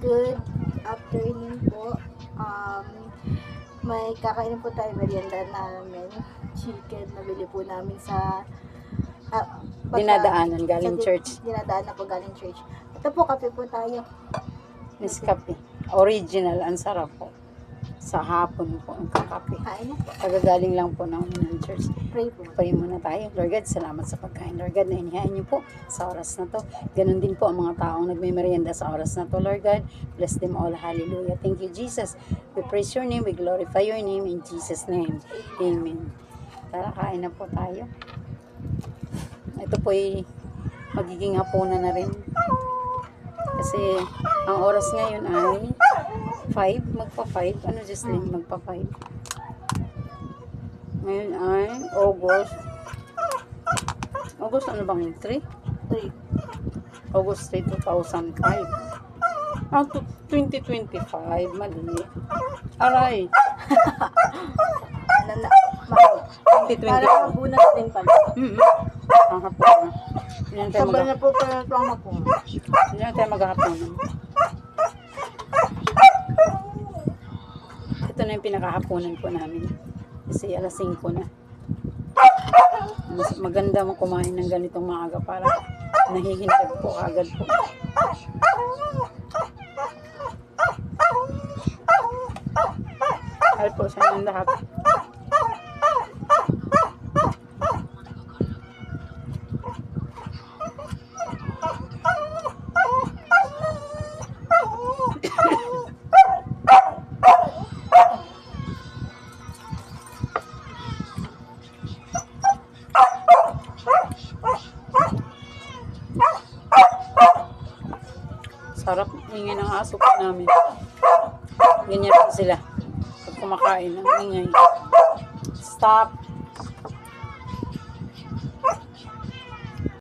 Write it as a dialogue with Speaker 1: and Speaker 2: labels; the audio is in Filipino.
Speaker 1: Good afternoon po. May kakainin po tayo merienda namin. Chicken, nabili po namin sa
Speaker 2: Dinadaanan galing church.
Speaker 1: Dinadaanan po galing church. Ito po, kape po tayo.
Speaker 2: Nescafe. Original. Ang sarap po. Sa hapon po ang kakape.
Speaker 1: Kain na po.
Speaker 2: Pagagaling lang po ng church.
Speaker 1: Pray po.
Speaker 2: Pray muna tayo. Lord God, salamat sa pagkain. Lord God, na inihain niyo po sa oras na to. Ganon din po ang mga taong nagme-merienda sa oras na to. Lord God, bless them all. Hallelujah. Thank you, Jesus. We praise your name. We glorify your name in Jesus' name. Amen. Tara, kain na po tayo. Ito po ay magiging hapunan na rin. Kasi ang oras ngayon ay 5, magpa-5. Ano, Jocelyn? Magpa-5. Ngayon ay August. August ano bang yun? 3?
Speaker 1: 3.
Speaker 2: August 3, 2005. Ah, 2025. Madali. Aray.
Speaker 1: Ano na? Mahal.
Speaker 2: 2020.
Speaker 1: Para mabunas din pala.
Speaker 2: Ang hapon. Yan tayo
Speaker 1: Sabay na po pala ito ang hapon.
Speaker 2: Yan tayo maghahapon. Ito na yung pinakahaponan po namin. Kasi alas 5 na. Mas maganda mo kumain ng ganitong maaga para nahihindag po agad po. Mahal po sa inyong lahat. Sarap ingay ng aso po namin. Ganyan po sila. Pag kumakain, ang ingay. Stop.